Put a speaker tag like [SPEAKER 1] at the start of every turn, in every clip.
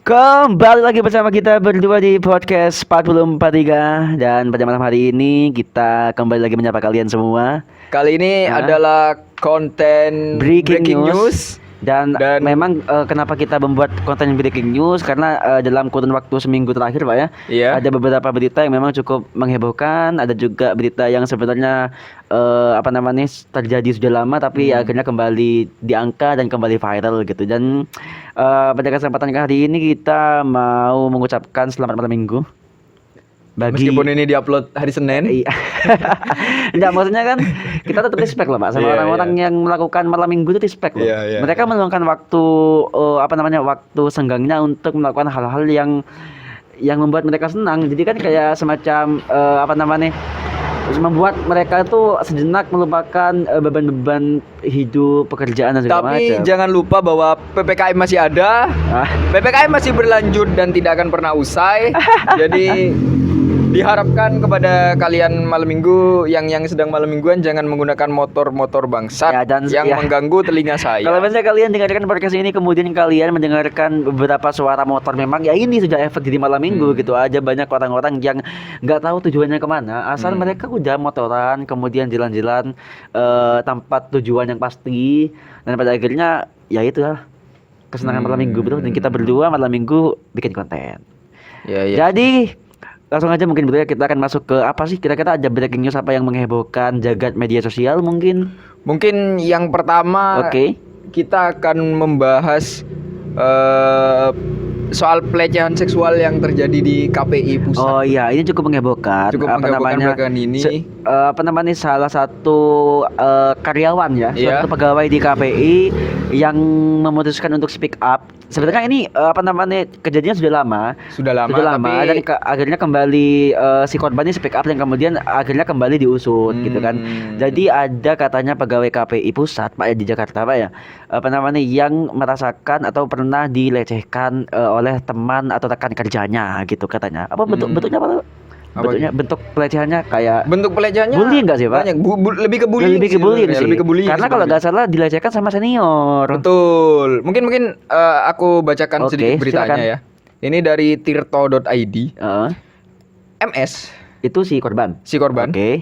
[SPEAKER 1] Kembali lagi bersama kita berdua di podcast 443. Dan pada malam hari ini kita kembali lagi menyapa kalian semua.
[SPEAKER 2] Kali ini adalah konten
[SPEAKER 1] Breaking news.
[SPEAKER 2] news.
[SPEAKER 1] Dan memang kenapa kita membuat konten breaking news, karena dalam kurun waktu seminggu terakhir Pak ya,
[SPEAKER 2] Iya.
[SPEAKER 1] ada beberapa berita yang memang cukup menghebohkan. Ada juga berita yang sebenarnya terjadi sudah lama tapi akhirnya kembali diangkat dan kembali viral gitu. Dan pada kesempatan kali ini kita mau mengucapkan selamat malam minggu
[SPEAKER 2] Meskipun ini diupload hari Senin.
[SPEAKER 1] Iya. Enggak, maksudnya kan kita tetap respect loh Pak sama
[SPEAKER 2] Iya,
[SPEAKER 1] orang-orang yang melakukan malam minggu itu respect loh.
[SPEAKER 2] Iya.
[SPEAKER 1] Mereka meluangkan waktu waktu senggangnya untuk melakukan hal-hal yang membuat mereka senang. Jadi kan kayak semacam membuat mereka itu sejenak melupakan beban-beban hidup, pekerjaan dan segala macam.
[SPEAKER 2] Tapi jangan lupa bahwa PPKM masih ada. PPKM masih berlanjut dan tidak akan pernah usai. Jadi diharapkan kepada kalian malam minggu yang sedang malam mingguan jangan menggunakan motor-motor bangsat yang mengganggu telinga saya.
[SPEAKER 1] Kalau misalnya kalian dengarkan podcast ini kemudian kalian mendengarkan beberapa suara motor, memang ya ini sudah efek di malam minggu gitu aja. Banyak orang-orang yang nggak tahu tujuannya kemana, asal mereka udah motoran kemudian jalan-jalan tanpa tujuan yang pasti, dan pada akhirnya ya itu lah kesenangan malam minggu bro. Dan kita berdua malam minggu bikin konten. Jadi langsung aja mungkin betul ya, kita akan masuk ke apa sih kira-kira ada breaking news apa yang menghebohkan jagat media sosial mungkin.
[SPEAKER 2] Mungkin yang pertama kita akan membahas soal pelecehan seksual yang terjadi di KPI Pusat.
[SPEAKER 1] Oh iya, ini cukup menghebohkan. Salah satu karyawan ya, salah satu pegawai di KPI yang memutuskan untuk speak up. Sebenarnya ini kejadiannya sudah lama tapi dan akhirnya kembali si korban ini speak up dan kemudian akhirnya kembali diusut gitu kan. Jadi ada katanya pegawai KPI Pusat Pak ya di Jakarta Pak ya, yang merasakan atau pernah dilecehkan oleh teman atau rekan kerjanya gitu katanya. Bentuknya apa? Bentuk pelecehannya kayak bullying nggak sih Pak?
[SPEAKER 2] Banyak, lebih ke bullying.
[SPEAKER 1] Lebih ke bullying. Karena kalau nggak salah dilecehkan sama senior.
[SPEAKER 2] Betul. Mungkin aku bacakan sedikit beritanya ya. Ini dari tirto.id. MS
[SPEAKER 1] itu si korban.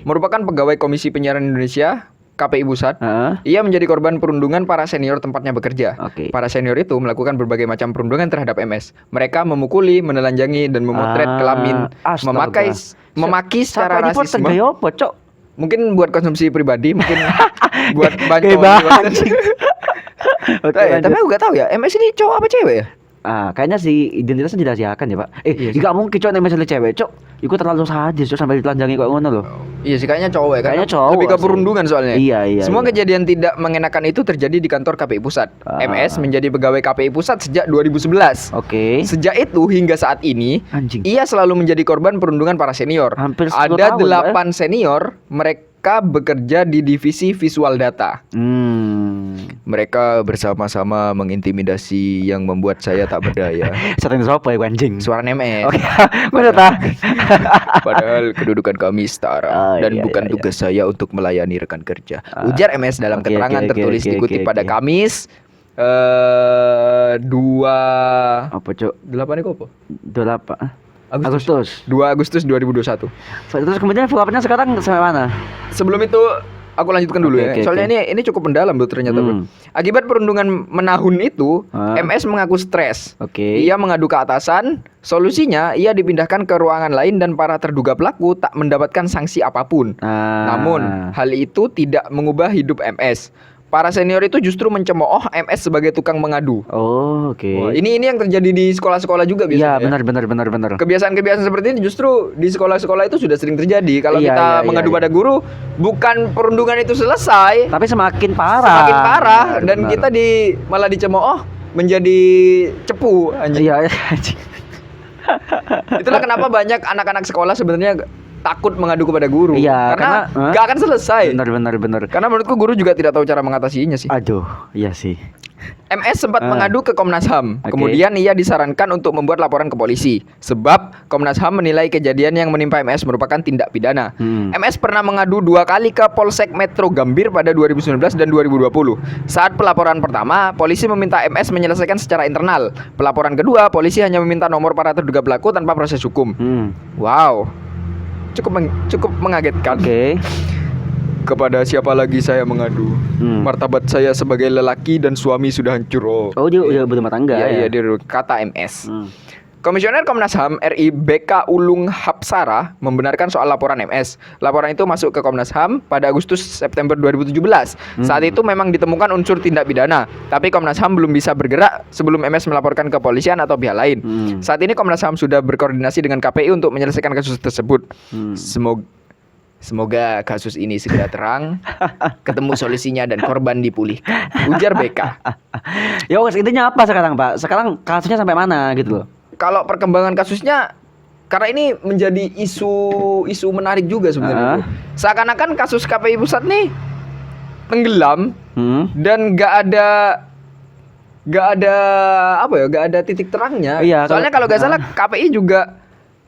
[SPEAKER 2] Merupakan pegawai Komisi Penyiaran Indonesia KPI Pusat. Ia menjadi korban perundungan para senior tempatnya bekerja. Para senior itu melakukan berbagai macam perundungan terhadap MS. Mereka memukuli, menelanjangi dan memotret kelamin, memaki secara rasisme. Mungkin buat konsumsi pribadi, mungkin buat bancol. Tapi aku gak tahu ya, MS ini cowok apa cewek ya?
[SPEAKER 1] Kayaknya si identitasnya dirahasiakan ya Pak. Nggak mungkin cowok yang misalnya cewek itu terlalu sadis sampai ditelanjangi kayak ngono loh.
[SPEAKER 2] Iya sih, kayaknya cowok ya.
[SPEAKER 1] Kayaknya cowok.
[SPEAKER 2] Lebih ke perundungan soalnya.
[SPEAKER 1] Iya.
[SPEAKER 2] Semua kejadian tidak mengenakan itu terjadi di kantor KPI Pusat. MS menjadi pegawai KPI Pusat sejak 2011. Sejak itu hingga saat ini, ia selalu menjadi korban perundungan para senior. Ada 8 senior, mereka bekerja di divisi visual data. Mereka bersama-sama mengintimidasi yang membuat saya tak berdaya.
[SPEAKER 1] Sering sopo ya anjing?
[SPEAKER 2] Suara MS. Padahal kedudukan kami setara dan bukan tugas saya untuk melayani rekan kerja. Ujar MS dalam keterangan tertulis dikutip pada Kamis 2 Agustus 2021.
[SPEAKER 1] Terus kemudian follow-up-nya sekarang sampai mana?
[SPEAKER 2] Sebelum itu aku lanjutkan dulu ya. Soalnya ini cukup mendalam tuh ternyata bro. Akibat perundungan menahun itu, MS mengaku stres. Ia mengadu ke atasan. Solusinya ia dipindahkan ke ruangan lain dan para terduga pelaku tak mendapatkan sanksi apapun. Namun hal itu tidak mengubah hidup MS. Para senior itu justru mencemooh MS sebagai tukang mengadu. Ini yang terjadi di sekolah-sekolah juga biasanya.
[SPEAKER 1] Iya, benar.
[SPEAKER 2] Kebiasaan-kebiasaan seperti ini justru di sekolah-sekolah itu sudah sering terjadi. Kalau kita mengadu pada guru, bukan perundungan itu selesai,
[SPEAKER 1] tapi semakin parah.
[SPEAKER 2] Dan kita malah dicemooh menjadi cepu anjing.
[SPEAKER 1] Iya, anjing.
[SPEAKER 2] Itulah kenapa banyak anak-anak sekolah sebenarnya takut mengadu kepada guru.
[SPEAKER 1] Iya,
[SPEAKER 2] karena nggak akan selesai.
[SPEAKER 1] Benar.
[SPEAKER 2] Karena menurutku guru juga tidak tahu cara mengatasinya sih.
[SPEAKER 1] Aduh, iya sih.
[SPEAKER 2] MS sempat mengadu ke Komnas HAM. Kemudian ia disarankan untuk membuat laporan ke polisi. Sebab Komnas HAM menilai kejadian yang menimpa MS merupakan tindak pidana. MS pernah mengadu 2 kali ke Polsek Metro Gambir pada 2019 dan 2020. Saat pelaporan pertama, polisi meminta MS menyelesaikan secara internal. Pelaporan kedua, polisi hanya meminta nomor para terduga pelaku tanpa proses hukum. Wow, cukup mengagetkan. Kepada siapa lagi saya mengadu? Martabat saya sebagai lelaki dan suami sudah hancur.
[SPEAKER 1] Oh, dia udah berumah tangga
[SPEAKER 2] ya? Iya, dia kata MS. Komisioner Komnas HAM RI BK Ulung Hapsara membenarkan soal laporan MS. Laporan itu masuk ke Komnas HAM pada Agustus-September 2017. Saat itu memang ditemukan unsur tindak pidana, tapi Komnas HAM belum bisa bergerak sebelum MS melaporkan ke kepolisian atau pihak lain. Saat ini Komnas HAM sudah berkoordinasi dengan KPI untuk menyelesaikan kasus tersebut. Semoga kasus ini segera terang, ketemu solusinya dan korban dipulihkan. Ujar BK.
[SPEAKER 1] Ya wes, intinya apa sekarang, Pak? Sekarang kasusnya sampai mana gitu loh?
[SPEAKER 2] Kalau perkembangan kasusnya, karena ini menjadi isu menarik juga sebenarnya. Seakan-akan kasus KPI pusat nih tenggelam dan nggak ada titik terangnya.
[SPEAKER 1] Iya,
[SPEAKER 2] soalnya kalau nggak salah KPI juga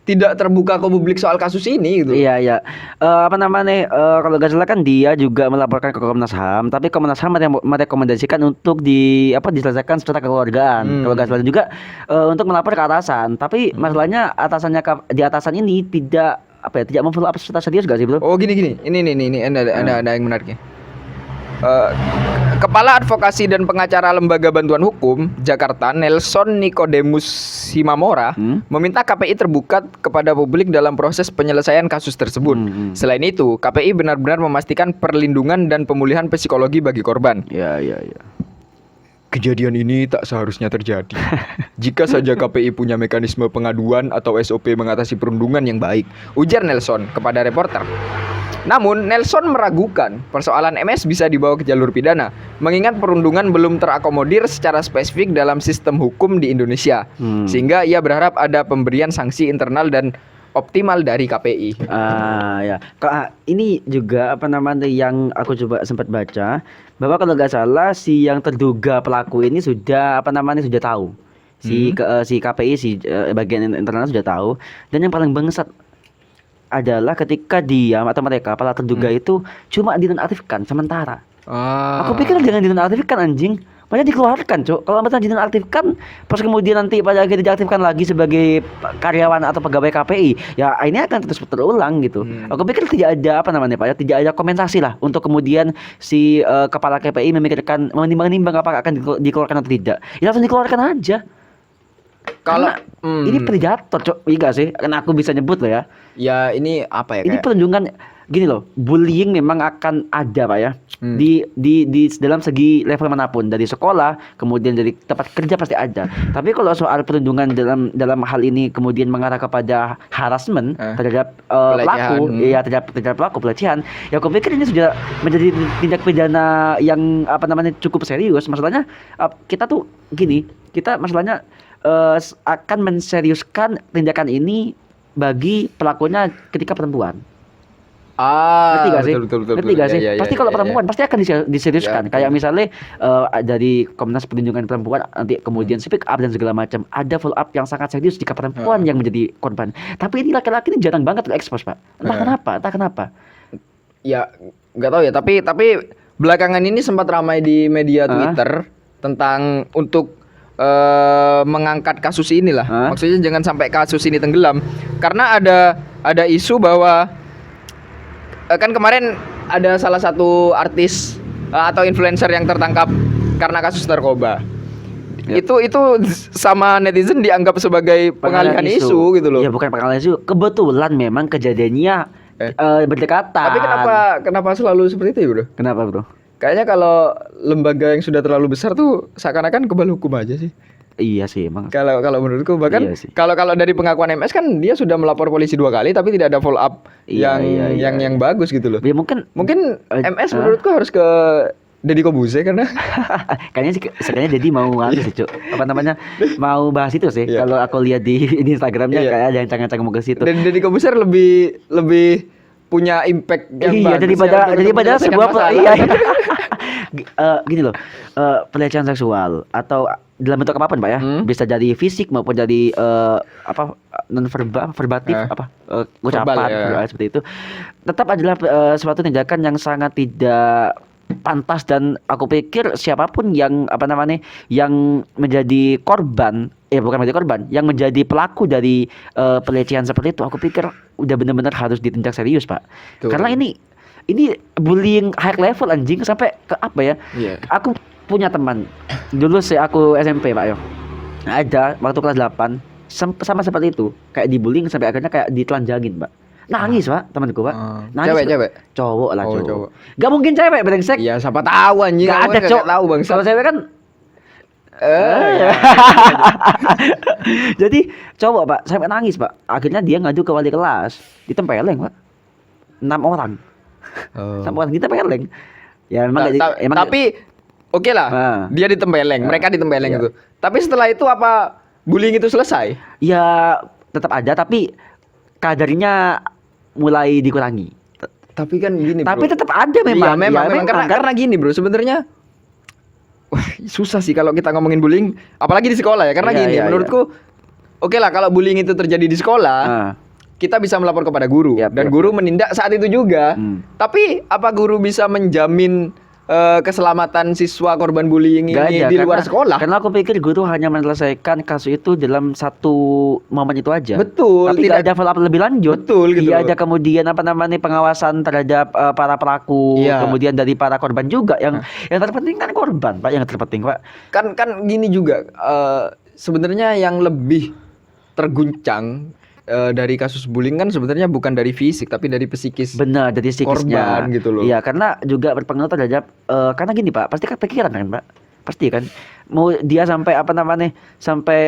[SPEAKER 2] tidak terbuka ke publik soal kasus ini gitu.
[SPEAKER 1] Iya. Kalau gak salah kan dia juga melaporkan ke Komnas HAM, tapi Komnas HAM merekomendasikan untuk diselesaikan secara kekeluargaan. Kalau gak salah juga untuk melapor ke atasan. Tapi masalahnya di atasan ini tidak memfollow up secara serius gak sih, Bro?
[SPEAKER 2] Oh, gini. Ini ada yang menariknya. Kepala Advokasi dan Pengacara Lembaga Bantuan Hukum Jakarta, Nelson Nicodemus Simamora, meminta KPI terbuka kepada publik dalam proses penyelesaian kasus tersebut. Selain itu, KPI benar-benar memastikan perlindungan dan pemulihan psikologi bagi korban.
[SPEAKER 1] Iya.
[SPEAKER 2] Kejadian ini tak seharusnya terjadi. Jika saja KPI punya mekanisme pengaduan atau SOP mengatasi perundungan yang baik, ujar Nelson kepada reporter. Namun, Nelson meragukan persoalan MS bisa dibawa ke jalur pidana, mengingat perundungan belum terakomodir secara spesifik dalam sistem hukum di Indonesia. Sehingga ia berharap ada pemberian sanksi internal dan optimal dari KPI.
[SPEAKER 1] Ini juga yang aku coba sempat baca, bahwa kalau nggak salah si yang terduga pelaku ini sudah tahu. Si KPI bagian internal sudah tahu, dan yang paling bangsat adalah ketika dia atau mereka para terduga itu cuma dinonaktifkan sementara. Aku pikir jangan dinonaktifkan, anjing. Padahal dikeluarkan, Cuk. Kalau misalnya dinonaktifkan, pas kemudian nanti pada akhirnya diaktifkan lagi sebagai karyawan atau pegawai KPI, ya ini akan terus terulang gitu. Aku pikir tidak ada tidak ada kompensasi lah untuk kemudian si kepala KPI memikirkan menimbang-nimbang apakah akan dikeluarkan atau tidak. Ya langsung dikeluarkan aja. Kalau ini predator, Cok. Iya gak sih? Karena aku bisa nyebut loh ya.
[SPEAKER 2] Ya ini apa ya?
[SPEAKER 1] Ini perundungan gini loh. Bullying memang akan ada, Pak ya. Di dalam segi level manapun, dari sekolah, kemudian dari tempat kerja pasti ada. Tapi kalau soal perundungan dalam hal ini kemudian mengarah kepada harassment terhadap pelaku, terhadap pelaku pelecehan, ya aku pikir ini sudah menjadi tindak pidana yang cukup serius. Masalahnya kita masalahnya akan menseriuskan tindakan ini bagi pelakunya ketika perempuan. Ngerti gak sih?
[SPEAKER 2] Betul.
[SPEAKER 1] Ngerti gak sih?
[SPEAKER 2] Ya,
[SPEAKER 1] pasti kalau perempuan pasti akan diseriuskan. Kayak misalnya dari Komnas Perlindungan Perempuan nanti kemudian speak up dan segala macam. Ada follow up yang sangat serius jika perempuan yang menjadi korban. Tapi ini laki-laki ini jarang banget terekspos, Pak. Entah kenapa. Ya, nggak tahu ya. Tapi belakangan ini sempat ramai di media Twitter tentang untuk mengangkat kasus inilah. Maksudnya jangan sampai kasus ini tenggelam. Karena ada isu bahwa kan kemarin ada salah satu artis atau influencer yang tertangkap karena kasus narkoba. Itu sama netizen dianggap sebagai pengalihan isu gitu loh. Ya bukan pengalihan isu. Kebetulan memang kejadiannya berdekatan.
[SPEAKER 2] Tapi kenapa selalu seperti itu ya, Bro?
[SPEAKER 1] Kenapa, Bro?
[SPEAKER 2] Kayaknya kalau lembaga yang sudah terlalu besar tuh seakan-akan kebal hukum aja sih.
[SPEAKER 1] Iya sih emang.
[SPEAKER 2] Kalau menurutku bahkan kalau dari pengakuan MS kan dia sudah melapor polisi 2 kali tapi tidak ada follow up yang bagus gitu loh.
[SPEAKER 1] Ya mungkin
[SPEAKER 2] MS menurutku harus ke Deddy Kobuser karena
[SPEAKER 1] kayaknya jadi mau sih, Cuk. Apa namanya? Mau bahas itu sih.
[SPEAKER 2] Iya.
[SPEAKER 1] Kalau aku lihat di Instagramnya
[SPEAKER 2] Iya.
[SPEAKER 1] kayak ada yang canggung-canggung mau ke situ.
[SPEAKER 2] Dan Deddy Kobuser lebih punya impact yang
[SPEAKER 1] Iya,
[SPEAKER 2] bagus
[SPEAKER 1] daripada
[SPEAKER 2] untuk
[SPEAKER 1] sebuah
[SPEAKER 2] menyelesaikan
[SPEAKER 1] iya.
[SPEAKER 2] masalah.
[SPEAKER 1] Gini loh, pelecehan seksual atau dalam bentuk apapun, Pak ya. Bisa jadi fisik maupun jadi non verbatif ucapan
[SPEAKER 2] Verbal, ya.
[SPEAKER 1] seperti itu. Tetap adalah suatu tindakan yang sangat tidak pantas, dan aku pikir siapapun yang yang menjadi korban, bukan menjadi korban, yang menjadi pelaku dari pelecehan seperti itu, aku pikir udah benar-benar harus ditindak serius, Pak.
[SPEAKER 2] Tuh.
[SPEAKER 1] Karena ini bullying high level anjing, sampai ke apa ya?
[SPEAKER 2] Iya.
[SPEAKER 1] Aku punya teman dulu aku SMP, Pak yo. Ada waktu kelas 8 sama seperti itu, kayak dibullying sampai akhirnya kayak ditelanjangin, Pak. Nangis, Pak, temanku, Pak. Nangis.
[SPEAKER 2] Cewek?
[SPEAKER 1] Cowok lah,
[SPEAKER 2] Oh,
[SPEAKER 1] cowok.
[SPEAKER 2] cowok.
[SPEAKER 1] Gak mungkin cewek, brengsek.
[SPEAKER 2] Iya, siapa tahu anjing.
[SPEAKER 1] Gak
[SPEAKER 2] Aku
[SPEAKER 1] ada,
[SPEAKER 2] kan
[SPEAKER 1] Cok.
[SPEAKER 2] tahu Bang.
[SPEAKER 1] Kalau cewek kan
[SPEAKER 2] Ya.
[SPEAKER 1] jadi cowok, Pak, sampai nangis, Pak. Akhirnya dia ngadu ke wali kelas, ditempeleng, Pak. 6 orang. 6 orang ditempeleng. Ya memang
[SPEAKER 2] Tapi oke lah, dia ditempeleng, mereka ditempeleng itu. Tapi setelah itu apa bullying itu selesai?
[SPEAKER 1] Ya tetap ada, tapi kadarnya mulai dikurangi.
[SPEAKER 2] Tapi kan gini, Bro.
[SPEAKER 1] Tapi tetap ada memang.
[SPEAKER 2] Iya, memang. Karena gini, Bro, sebenarnya susah sih kalau kita ngomongin bullying, apalagi di sekolah ya. Karena menurutku oke lah kalau bullying itu terjadi di sekolah, kita bisa melapor kepada guru dan guru menindak saat itu juga. Tapi apa guru bisa menjamin keselamatan siswa korban bullying ini di luar sekolah?
[SPEAKER 1] Karena aku pikir guru hanya menyelesaikan kasus itu dalam satu momen itu aja.
[SPEAKER 2] Betul.
[SPEAKER 1] Tapi tidak ada follow up lebih lanjut.
[SPEAKER 2] Betul gitu.
[SPEAKER 1] Iya, ada kemudian pengawasan terhadap para pelaku, kemudian dari para korban juga. Yang terpenting kan korban, Pak. Yang terpenting, Pak.
[SPEAKER 2] Kan gini juga. Sebenarnya yang lebih terguncang dari kasus bullying kan sebenarnya bukan dari fisik tapi dari psikis.
[SPEAKER 1] Benar, dari psikisnya.
[SPEAKER 2] Korban gitu loh.
[SPEAKER 1] Iya, karena juga berpengaruh terhadap karena gini, Pak, pasti kan pikiran kan, Pak. Pasti kan mau dia sampai sampai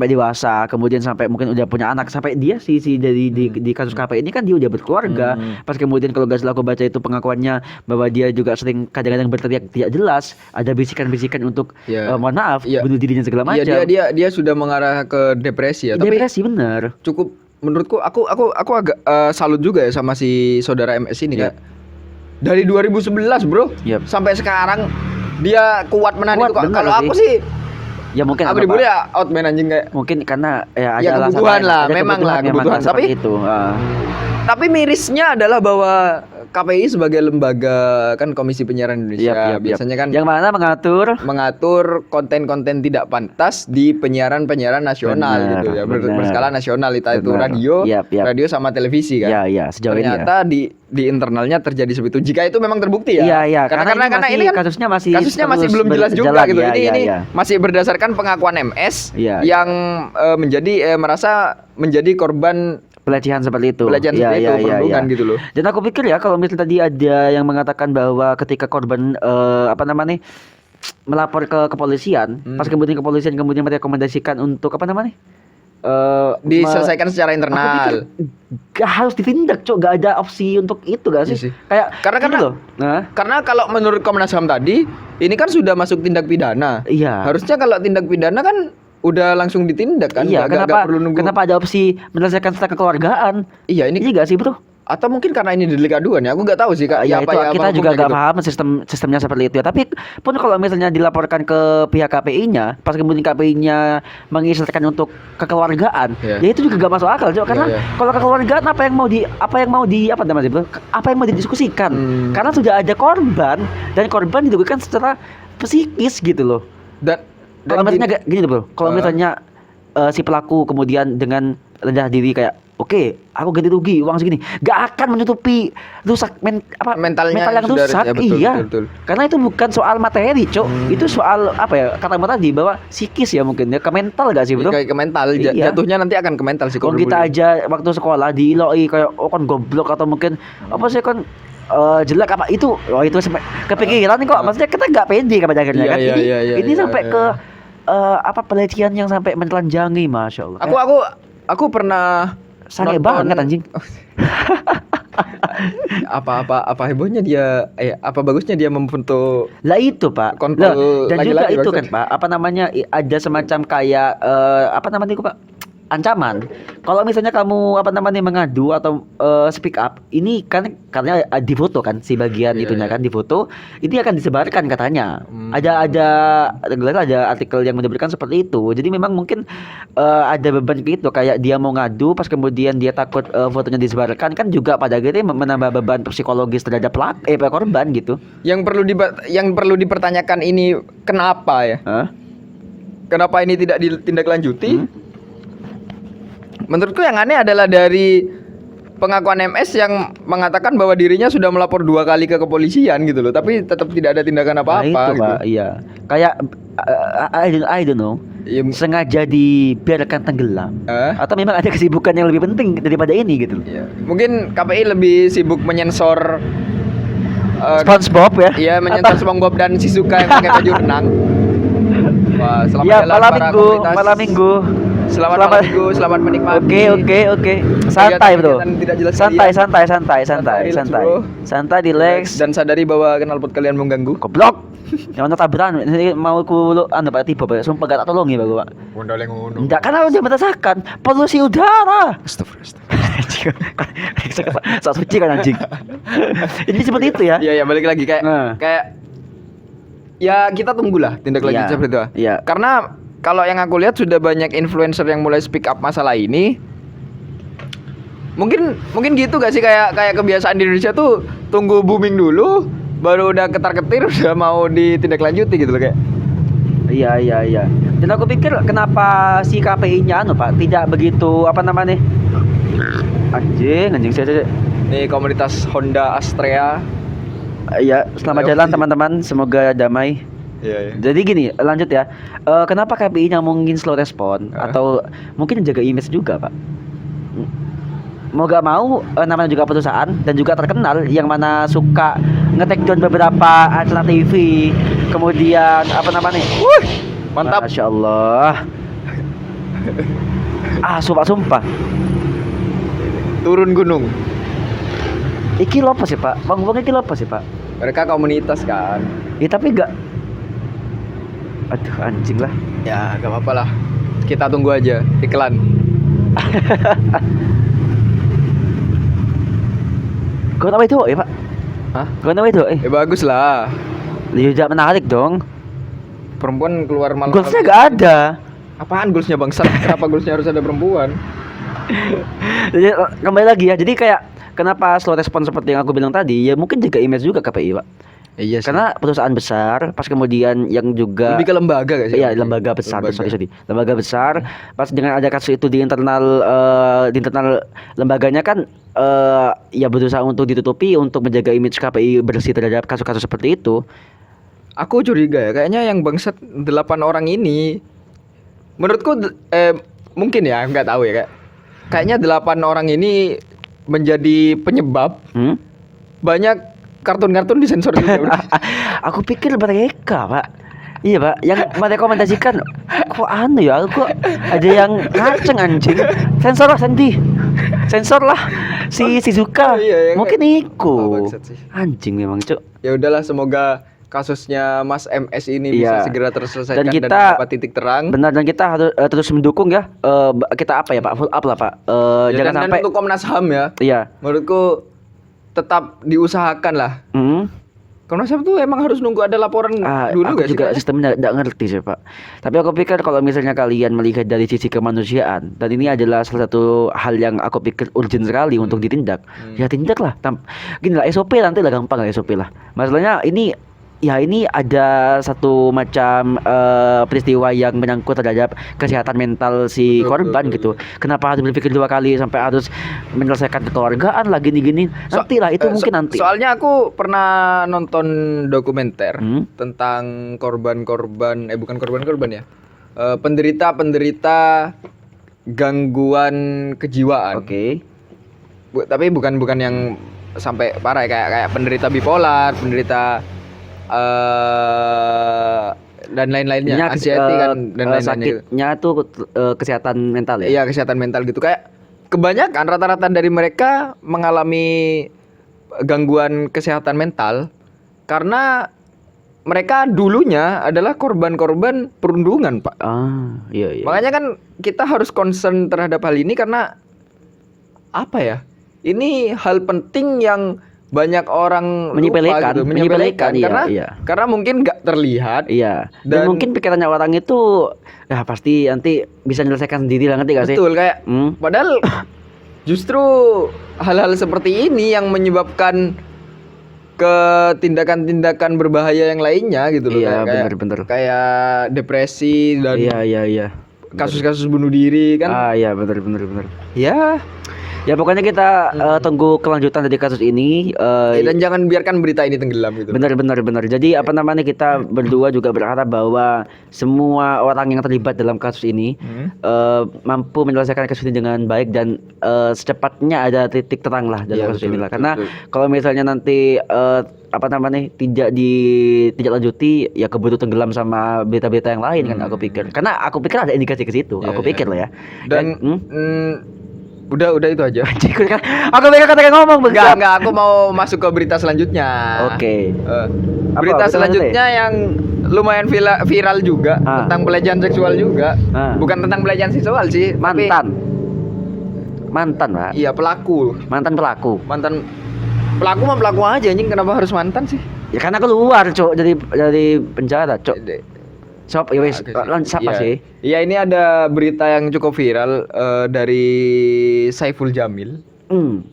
[SPEAKER 1] dewasa, kemudian sampai mungkin udah punya anak, sampai dia di kasus KP ini kan dia udah berkeluarga. Pas kemudian kalau gak salah aku baca itu pengakuannya bahwa dia juga sering kadang-kadang berteriak tidak jelas, ada bisikan-bisikan untuk mohon maaf, bunuh diri dan segala macam.
[SPEAKER 2] Iya, dia sudah mengarah ke depresi ya.
[SPEAKER 1] Depresi, bener.
[SPEAKER 2] Cukup menurutku aku agak salut juga ya sama si saudara MS ini kan. Dari 2011, Bro, sampai sekarang dia kuat menahan itu. Kalau aku sih ya mungkin aku dibully ya outman anjing kayak.
[SPEAKER 1] Mungkin karena ada
[SPEAKER 2] kebutuhan lah, memang lah kebutuhan.
[SPEAKER 1] Tapi itu.
[SPEAKER 2] Tapi mirisnya adalah bahwa KPI sebagai lembaga kan Komisi Penyiaran Indonesia biasanya kan
[SPEAKER 1] yang mana
[SPEAKER 2] mengatur konten-konten tidak pantas di penyiaran nasional gitu ya, berskala nasional itu radio sama televisi kan.
[SPEAKER 1] Iya, sejauh ini.
[SPEAKER 2] Ternyata di internalnya terjadi seperti itu. Jika itu memang terbukti ya.
[SPEAKER 1] Iya, karena ini kan
[SPEAKER 2] kasusnya masih belum jelas juga gitu. Ini masih berdasarkan pengakuan MS yang merasa menjadi korban
[SPEAKER 1] pelecehan seperti itu.
[SPEAKER 2] Perundungan gitu loh.
[SPEAKER 1] Dan aku pikir ya kalau misalnya tadi ada yang mengatakan bahwa ketika korban melapor ke kepolisian, pas kemudian kepolisian merekomendasikan untuk
[SPEAKER 2] diselesaikan secara internal.
[SPEAKER 1] Gak harus ditindak, Cok. Gak ada opsi untuk itu gak sih? Kayak
[SPEAKER 2] karena kalau menurut Komnas HAM tadi, ini kan sudah masuk tindak pidana.
[SPEAKER 1] Iya.
[SPEAKER 2] Harusnya kalau tindak pidana kan udah langsung ditindak kan.
[SPEAKER 1] Iya, kenapa ada opsi menyelesaikan secara kekeluargaan?
[SPEAKER 2] Iya, ini
[SPEAKER 1] gak sih, Bro?
[SPEAKER 2] Atau mungkin karena ini delik aduan ya, aku nggak tahu sih Kak.
[SPEAKER 1] Kita juga nggak paham sistemnya seperti itu ya. Tapi pun kalau misalnya dilaporkan ke pihak KPI-nya, pas kemudian KPI-nya mengistilahkan untuk kekeluargaan, ya itu juga gak masuk akal, Cok. Karena kalau kekeluargaan apa yang mau didiskusikan? Karena sudah ada korban dan korban diduga secara psikis gitu loh. Dan kalau misalnya gini Bro, kalau misalnya si pelaku kemudian dengan rendah diri kayak oke, aku ganti rugi uang segini, gak akan menutupi rusak mental yang rusak. Betul. Karena itu bukan soal materi, Cok. Itu soal kata-kata tadi bahwa psikis ya mungkin ya, ke mental gak sih, Bro?
[SPEAKER 2] Kayak ke mental, jatuhnya nanti akan ke mental sih.
[SPEAKER 1] Kalau kita aja waktu sekolah diiloi kayak kan goblok atau mungkin jelek itu sampai kepikiran nih kok. Maksudnya kita nggak pede pada akhirnya kan. Ini sampai ke pelecehan yang sampai menelanjangi, Masya Allah.
[SPEAKER 2] Aku pernah
[SPEAKER 1] sange banget anjing.
[SPEAKER 2] Apa hebohnya dia apa bagusnya dia memfoto
[SPEAKER 1] lah itu Pak
[SPEAKER 2] kontrol
[SPEAKER 1] dan juga itu
[SPEAKER 2] maksudnya.
[SPEAKER 1] kan Pak apa namanya ada semacam kayak apa namanya itu Pak ancaman kalau misalnya kamu apa namanya mengadu atau speak up ini kan karena di foto kan si bagian itunya kan di foto ini akan disebarkan katanya ada artikel yang menyebutkan seperti itu jadi memang mungkin ada beban gitu kayak dia mau ngadu pas kemudian dia takut fotonya disebarkan kan juga pada akhirnya menambah beban psikologis terhadap korban gitu
[SPEAKER 2] yang perlu dipertanyakan ini kenapa ya kenapa ini tidak ditindaklanjuti menurutku yang aneh adalah dari pengakuan MS yang mengatakan bahwa dirinya sudah melapor 2 kali ke kepolisian gitu loh, tapi tetap tidak ada tindakan apa-apa
[SPEAKER 1] itu,
[SPEAKER 2] gitu.
[SPEAKER 1] Pak, iya. Kayak I don't know. Sengaja dibiarkan tenggelam atau memang ada kesibukan yang lebih penting daripada ini gitu.
[SPEAKER 2] Iya. Mungkin KPI lebih sibuk menyensor
[SPEAKER 1] SpongeBob ya.
[SPEAKER 2] Iya, menyensor SpongeBob dan Shizuka yang pakai baju renang. Wah, selamat
[SPEAKER 1] ya,
[SPEAKER 2] jalan
[SPEAKER 1] malam minggu.
[SPEAKER 2] Selamat minggu, selamat menikmati.
[SPEAKER 1] Oke. Santai bro. Santai, relax.
[SPEAKER 2] Dan sadari bahwa knalpot kalian mengganggu.
[SPEAKER 1] Goblok. Yang mana tabrakan ini mau ku Pak tiba Pak. Sumpah gak tak tolongi Pak gua.
[SPEAKER 2] Bondol yang ngono.
[SPEAKER 1] Enggak kan harus merasakan polusi udara.
[SPEAKER 2] Astagfirullah.
[SPEAKER 1] Sak suci kan anjing. Ini seperti itu ya.
[SPEAKER 2] Iya, balik lagi kayak ya kita tunggulah tindak lanjut seperti itu.
[SPEAKER 1] Iya.
[SPEAKER 2] Karena kalau yang aku lihat sudah banyak influencer yang mulai speak up masalah ini. Mungkin gitu gak sih kayak kebiasaan di Indonesia tuh tunggu booming dulu baru udah ketar-ketir udah mau ditindaklanjuti gitu loh kayak.
[SPEAKER 1] Iya. Dan aku pikir kenapa si KPI-nya Pak tidak begitu apa namanya? Anjing saya.
[SPEAKER 2] Nih komunitas Honda Astrea.
[SPEAKER 1] Iya, selamat jalan teman-teman, semoga damai.
[SPEAKER 2] Iya.
[SPEAKER 1] Jadi gini, lanjut ya. Kenapa KPI-nya mungkin slow respon atau mungkin jaga image juga, Pak? Mau gak mau namanya juga perusahaan dan juga terkenal yang mana suka nge-take down beberapa acara TV. Kemudian apa namanya?
[SPEAKER 2] Mantap.
[SPEAKER 1] Masya Allah. Sumpah.
[SPEAKER 2] Turun gunung.
[SPEAKER 1] Iki lopo sih Pak? Bang iki lopo sih Pak?
[SPEAKER 2] Mereka komunitas kan.
[SPEAKER 1] Ya tapi gak. Aduh anjing lah.
[SPEAKER 2] Ya gak apa-apa lah. Kita tunggu aja iklan.
[SPEAKER 1] Kau tahu itu ya Pak?
[SPEAKER 2] Hah?
[SPEAKER 1] Kau tahu itu?
[SPEAKER 2] Ya bagus lah.
[SPEAKER 1] Dia tidak menarik dong.
[SPEAKER 2] Perempuan keluar malam.
[SPEAKER 1] Goalsnya gak ada.
[SPEAKER 2] Apaan goalsnya bangsat? Kenapa goalsnya harus ada perempuan?
[SPEAKER 1] Jadi kembali lagi ya. Jadi kayak kenapa slow respon seperti yang aku bilang tadi? Ya mungkin jaga image juga KPI Pak.
[SPEAKER 2] Iya sih.
[SPEAKER 1] Karena perusahaan besar, pas kemudian yang juga
[SPEAKER 2] lebih ke lembaga gak sih?
[SPEAKER 1] Iya, lembaga besar. Sorry. Lembaga besar. Pas dengan ada kasus itu di internal lembaganya kan ya berusaha untuk ditutupi untuk menjaga image KPI bersih terhadap kasus-kasus seperti itu.
[SPEAKER 2] Aku curiga ya, kayaknya yang bangsat 8 orang ini menurutku mungkin ya, nggak tahu ya kayaknya 8 orang ini menjadi penyebab banyak kartun-kartun disensor juga.
[SPEAKER 1] Aku pikir mereka, Pak. Iya, Pak. Yang merekomendasikan kok ya? Kok ada yang ngaceng anjing. Sensor lah Sandy. Sensor lah si Shizuka.
[SPEAKER 2] Iya,
[SPEAKER 1] mungkin iku.
[SPEAKER 2] Anjing
[SPEAKER 1] memang, Cuk.
[SPEAKER 2] Ya udahlah, semoga kasusnya Mas MS ini bisa segera terselesaikan
[SPEAKER 1] dan kita
[SPEAKER 2] dapat titik terang.
[SPEAKER 1] Benar, dan kita harus terus mendukung ya. Kita apa ya, Pak? Full up lah, Pak. Jangan sampai
[SPEAKER 2] untuk Komnas HAM ya.
[SPEAKER 1] Iya.
[SPEAKER 2] Menurutku tetap diusahakan lah. Komnas HAM tuh emang harus nunggu ada laporan dulu
[SPEAKER 1] aku
[SPEAKER 2] gak sih?
[SPEAKER 1] Juga sistemnya nggak ngerti sih Pak. Tapi aku pikir kalau misalnya kalian melihat dari sisi kemanusiaan, dan ini adalah salah satu hal yang aku pikir urgent sekali untuk ditindak. Ya tindaklah. Gini lah, SOP nanti lah, gampang lah SOP lah. Masalahnya ini ada satu macam peristiwa yang menyangkut terhadap kesehatan mental si korban gitu. Kenapa harus berpikir 2 kali sampai harus menyelesaikan kekeluargaan lagi gini? Nantilah itu mungkin nanti.
[SPEAKER 2] Soalnya aku pernah nonton dokumenter tentang bukan korban ya. Penderita gangguan kejiwaan.
[SPEAKER 1] Oke.
[SPEAKER 2] Tapi bukan yang sampai parah kayak penderita bipolar, penderita dan lain-lainnya, anxiety kan dan lain-lainnya.
[SPEAKER 1] Sakitnya tuh kesehatan mental ya.
[SPEAKER 2] Iya, kesehatan mental gitu kayak kebanyakan rata-rata dari mereka mengalami gangguan kesehatan mental karena mereka dulunya adalah korban-korban perundungan, Pak.
[SPEAKER 1] Iya.
[SPEAKER 2] Makanya kan kita harus concern terhadap hal ini karena apa ya? Ini hal penting yang banyak orang
[SPEAKER 1] menyepelekan
[SPEAKER 2] gitu, menyepelekan karena mungkin nggak terlihat.
[SPEAKER 1] Iya. Dan mungkin pikirannya orang itu pasti nanti bisa menyelesaikan sendiri lah, ngerti gak sih?
[SPEAKER 2] Betul, kayak padahal justru hal-hal seperti ini yang menyebabkan ke tindakan-tindakan berbahaya yang lainnya gitu loh.
[SPEAKER 1] Iya, bener.
[SPEAKER 2] Kayak depresi dan
[SPEAKER 1] iya.
[SPEAKER 2] Kasus-kasus bunuh diri kan.
[SPEAKER 1] Iya, bener. Ya pokoknya kita tunggu kelanjutan dari kasus ini
[SPEAKER 2] dan jangan biarkan berita ini tenggelam gitu.
[SPEAKER 1] Benar. Jadi apa namanya, kita berdua juga berharap bahwa semua orang yang terlibat dalam kasus ini mampu menyelesaikan kasus ini dengan baik dan secepatnya ada titik terang lah dalam kasus ini lah. Karena kalau misalnya nanti tidak lanjuti ya keburu tenggelam sama berita-berita yang lain kan, aku pikir. Karena aku pikir ada indikasi ke situ. Aku pikir lah ya.
[SPEAKER 2] Dan udah itu aja.
[SPEAKER 1] Aku pikir kata ngomong
[SPEAKER 2] enggak, aku mau masuk ke berita selanjutnya.
[SPEAKER 1] Oke.
[SPEAKER 2] Berita selanjutnya yang lumayan viral juga tentang pelecehan seksual juga. Bukan tentang pelecehan seksual sih,
[SPEAKER 1] mantan, Pak.
[SPEAKER 2] Iya, pelaku.
[SPEAKER 1] Mantan pelaku
[SPEAKER 2] mah pelaku aja anjing, kenapa harus mantan sih?
[SPEAKER 1] Ya karena keluar, Cok, dari penjara, Cok. Siapa sih?
[SPEAKER 2] Iya, ini ada berita yang cukup viral dari Saiful Jamil.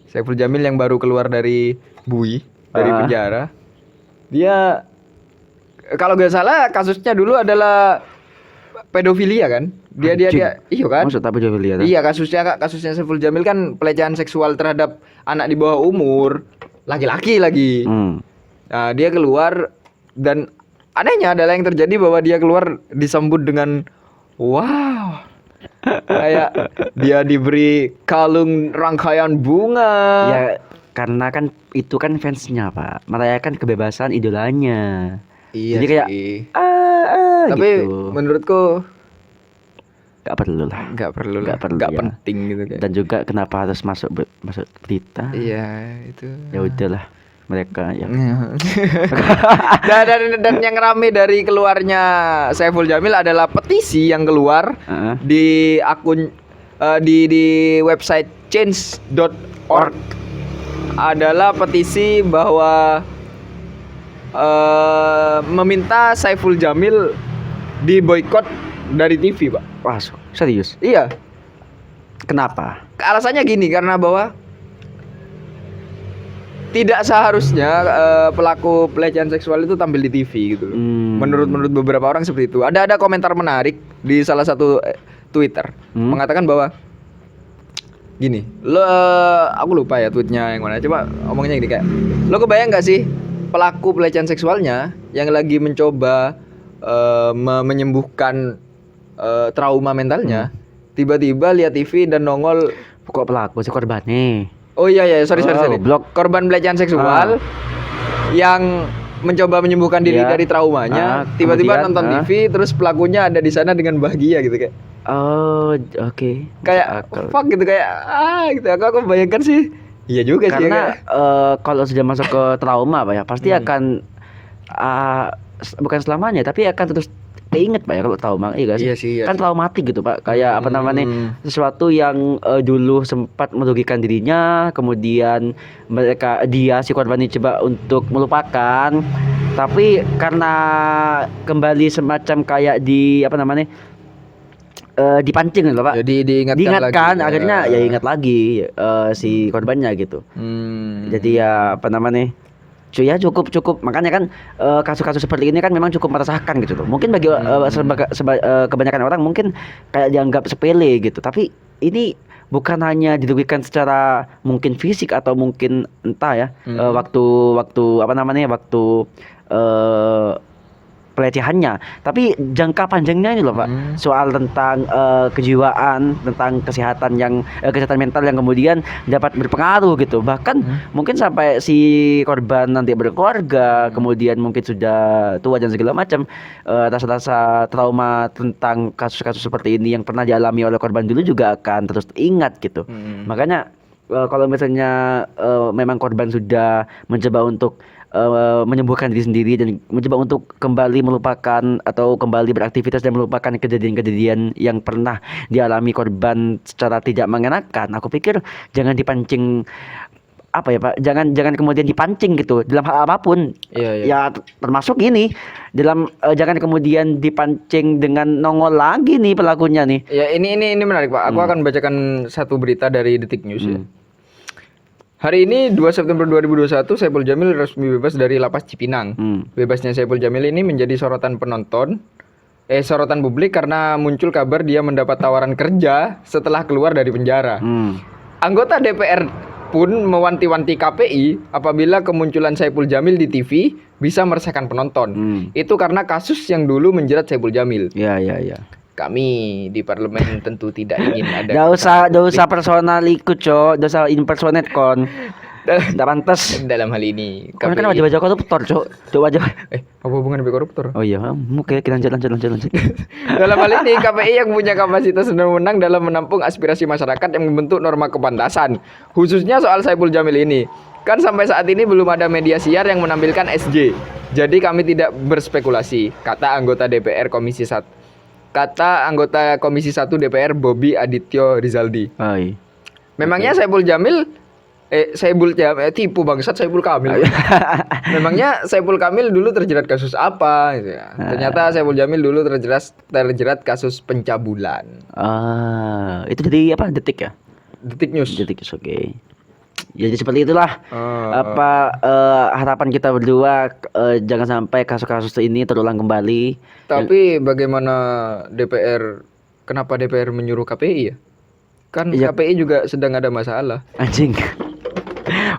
[SPEAKER 2] Saiful Jamil yang baru keluar dari BUI, dari penjara. Dia kalau nggak salah kasusnya dulu adalah pedofilia kan? Dia iya kan?
[SPEAKER 1] Maksud apa pedofilia?
[SPEAKER 2] Iya, kasusnya Saiful Jamil kan pelecehan seksual terhadap anak di bawah umur, laki-laki lagi. Nah, dia keluar dan anehnya adalah yang terjadi bahwa dia keluar disambut dengan wow, kayak dia diberi kalung rangkaian bunga.
[SPEAKER 1] Ya karena kan itu kan fansnya, Pak, merayakan kebebasan idolanya.
[SPEAKER 2] Iya.
[SPEAKER 1] Jadi kayak
[SPEAKER 2] tapi
[SPEAKER 1] gitu.
[SPEAKER 2] Menurutku
[SPEAKER 1] nggak perlu,
[SPEAKER 2] nggak penting gitu kayak.
[SPEAKER 1] Dan juga kenapa harus masuk berita?
[SPEAKER 2] Iya, itu.
[SPEAKER 1] Ya udahlah, mereka ya.
[SPEAKER 2] dan yang rame dari keluarnya Saiful Jamil adalah petisi yang keluar di akun di website change.org. Adalah petisi bahwa meminta Saiful Jamil diboikot dari TV, Pak.
[SPEAKER 1] Wah, serius?
[SPEAKER 2] Iya.
[SPEAKER 1] Kenapa?
[SPEAKER 2] Alasannya gini, karena bahwa tidak seharusnya pelaku pelecehan seksual itu tampil di TV gitu loh. Menurut beberapa orang seperti itu. Ada komentar menarik di salah satu Twitter mengatakan bahwa gini, aku lupa ya tweetnya yang mana. Coba omongnya gini, kayak lo kebayang nggak sih pelaku pelecehan seksualnya yang lagi mencoba menyembuhkan trauma mentalnya, tiba-tiba lihat TV dan nongol
[SPEAKER 1] kok pelaku si korban nih.
[SPEAKER 2] Oh iya, sorry.
[SPEAKER 1] Blok.
[SPEAKER 2] Korban pelecehan seksual yang mencoba menyembuhkan diri dari traumanya, tiba-tiba nonton TV, terus pelakunya ada di sana dengan bahagia gitu kayak.
[SPEAKER 1] Oh, oke.
[SPEAKER 2] Kayak fuck gitu, kayak gitu. Aku bayangkan sih. Iya juga sih.
[SPEAKER 1] Karena kalau sudah masuk ke trauma, Pak ya, pasti akan bukan selamanya, tapi akan terus keinget, Pak ya, kalau trauma. Iya guys.
[SPEAKER 2] Iya,
[SPEAKER 1] kan traumatik gitu, Pak. Kayak apa namanya, sesuatu yang dulu sempat merugikan dirinya, kemudian dia si korban ini coba untuk melupakan, tapi karena kembali semacam kayak dipancing gitu, Pak.
[SPEAKER 2] Jadi
[SPEAKER 1] diingatkan
[SPEAKER 2] lagi.
[SPEAKER 1] Akhirnya ya ingat lagi si korbannya gitu. Jadi ya apa namanya, cukup makanya kan kasus-kasus seperti ini kan memang cukup meresahkan gitu loh. Mungkin bagi kebanyakan orang mungkin kayak dianggap sepele gitu, tapi ini bukan hanya dirugikan secara mungkin fisik atau mungkin entah ya waktu pelecehannya, tapi jangka panjangnya ini loh Pak, soal tentang kejiwaan, tentang kesehatan kesehatan mental yang kemudian dapat berpengaruh gitu. Bahkan mungkin sampai si korban nanti berkeluarga, kemudian mungkin sudah tua dan segala macam, rasa-rasa trauma tentang kasus-kasus seperti ini yang pernah dialami oleh korban dulu juga akan terus ingat gitu. Makanya kalau misalnya memang korban sudah mencoba untuk menyembuhkan diri sendiri dan mencoba untuk kembali melupakan atau kembali beraktivitas dan melupakan kejadian-kejadian yang pernah dialami korban secara tidak mengenakan, aku pikir jangan dipancing apa ya Pak, jangan kemudian dipancing gitu dalam hal apapun. Ya termasuk ini dalam jangan kemudian dipancing dengan nongol lagi nih pelakunya nih.
[SPEAKER 2] Ya ini menarik Pak. Aku akan bacakan satu berita dari Detik News ya. Hari ini 2 September 2021 Saipul Jamil resmi bebas dari lapas Cipinang. Bebasnya Saipul Jamil ini menjadi sorotan sorotan publik karena muncul kabar dia mendapat tawaran kerja setelah keluar dari penjara. Anggota DPR pun mewanti-wanti KPI apabila kemunculan Saipul Jamil di TV bisa meresahkan penonton. Itu karena kasus yang dulu menjerat Saipul Jamil.
[SPEAKER 1] Ya.
[SPEAKER 2] Kami di parlemen tentu tidak ingin ada.
[SPEAKER 1] Gak usah personal ikut, Cok. Gak usah impersonate kon. Tidak pantas
[SPEAKER 2] dalam hal ini.
[SPEAKER 1] Kan wajah-wajah koruptor, Cok. Coba wajah.
[SPEAKER 2] Apa hubungan dengan koruptor?
[SPEAKER 1] Oh iya, oke, kita lanjut.
[SPEAKER 2] Dalam hal ini KPI yang punya kapasitas dan wewenang dalam menampung aspirasi masyarakat yang membentuk norma kepantasan, khususnya soal Saipul Jamil ini. Kan sampai saat ini belum ada media siar yang menampilkan SJ. Jadi kami tidak berspekulasi, kata anggota Komisi 1 DPR Bobi Adityo Rizaldi. Memangnya Saipul Jamil tipu bangsat Saipul Kamil. Memangnya Saipul Kamil dulu terjerat kasus apa gitu ya. Ternyata Saipul Jamil dulu terjerat kasus pencabulan.
[SPEAKER 1] Itu dari apa? Detik ya?
[SPEAKER 2] Detik News,
[SPEAKER 1] oke. Jadi seperti itulah harapan kita berdua, jangan sampai kasus-kasus ini terulang kembali.
[SPEAKER 2] Tapi bagaimana DPR? Kenapa DPR menyuruh KPI ya? Kan KPI juga sedang ada masalah.
[SPEAKER 1] Anjing.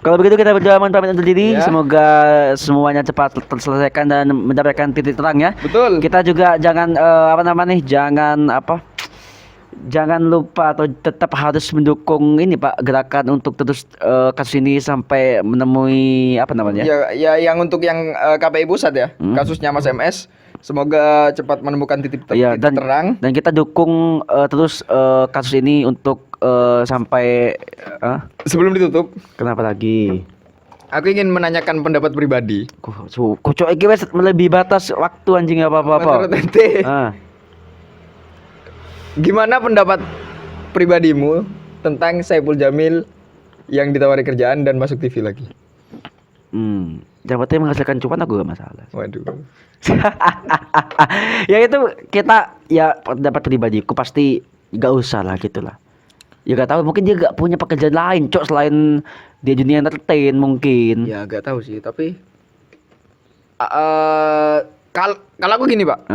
[SPEAKER 1] Kalau begitu kita berdoa pamit undur diri. Semoga semuanya cepat terselesaikan dan mendapatkan titik terang ya.
[SPEAKER 2] Betul.
[SPEAKER 1] Kita juga jangan jangan lupa atau tetap harus mendukung ini Pak, gerakan untuk terus kasus ini sampai menemui
[SPEAKER 2] Ya yang untuk yang KPI pusat ya, kasusnya Mas MS. Semoga cepat menemukan titik terang. Dan
[SPEAKER 1] kita dukung terus kasus ini untuk sampai
[SPEAKER 2] sebelum ditutup.
[SPEAKER 1] Kenapa lagi?
[SPEAKER 2] Aku ingin menanyakan pendapat pribadi.
[SPEAKER 1] Kocok iki wis melebihi batas waktu anjing apa-apa.
[SPEAKER 2] Gimana pendapat pribadimu tentang Saipul Jamil yang ditawari kerjaan dan masuk TV lagi?
[SPEAKER 1] Yang penting menghasilkan cuan aku gak masalah.
[SPEAKER 2] Waduh.
[SPEAKER 1] Ya itu kita pendapat pribadiku pasti gak usah lah gitulah. Ya gak tahu, mungkin dia gak punya pekerjaan lain Cok selain dia dunia entertain mungkin.
[SPEAKER 2] Ya gak tahu sih, tapi kalau aku gini Pak.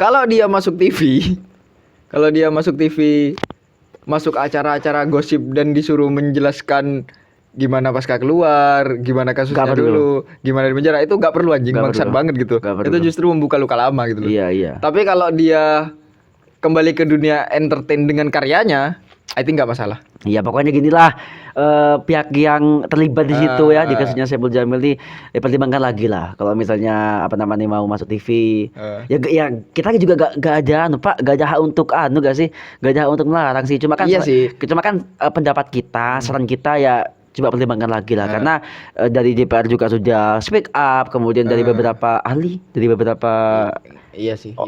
[SPEAKER 2] Kalau dia masuk TV, masuk acara-acara gosip dan disuruh menjelaskan gimana pasca keluar, gimana kasusnya dulu, gimana di penjara, itu gak perlu anjing, bangsat banget gitu. Itu justru membuka luka lama gitu loh.
[SPEAKER 1] Iya.
[SPEAKER 2] Tapi kalau dia kembali ke dunia entertain dengan karyanya, I think gak masalah.
[SPEAKER 1] Iya pokoknya ginilah, pihak yang terlibat di situ di kasusnya Saipul Jamil ini pertimbangkan lagi lah. Kalau misalnya mau masuk TV, ya kita juga gak ada Pak, gak ada hak untuk gak sih, gak ada hak untuk melarang sih. Cuma kan pendapat kita, saran kita ya coba pertimbangkan lagi lah, karena dari DPR juga sudah speak up, kemudian dari beberapa ahli, dari beberapa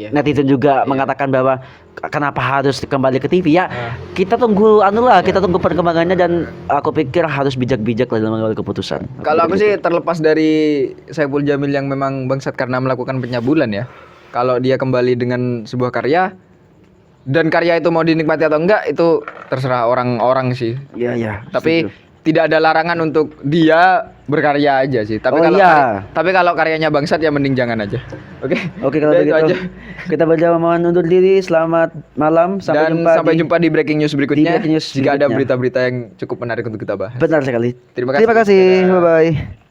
[SPEAKER 1] netizen juga mengatakan bahwa kenapa harus kembali ke TV ya. Kita tunggu kita tunggu perkembangannya, dan aku pikir harus bijak-bijak lah dalam mengambil keputusan.
[SPEAKER 2] Kalau aku sih terlepas dari Saipul Jamil yang memang bangsat karena melakukan pencabulan ya, kalau dia kembali dengan sebuah karya dan karya itu mau dinikmati atau enggak itu terserah orang-orang sih.
[SPEAKER 1] Iya.
[SPEAKER 2] Tapi tidak ada larangan untuk dia berkarya aja sih. Tapi kalau karyanya bangsat ya mending jangan aja. Oke,
[SPEAKER 1] kalau begitu kita berdua mohon undur diri. Selamat malam,
[SPEAKER 2] sampai jumpa di breaking news berikutnya. Jika ada berita-berita yang cukup menarik untuk kita bahas.
[SPEAKER 1] Benar sekali.
[SPEAKER 2] Terima kasih.
[SPEAKER 1] Bye bye.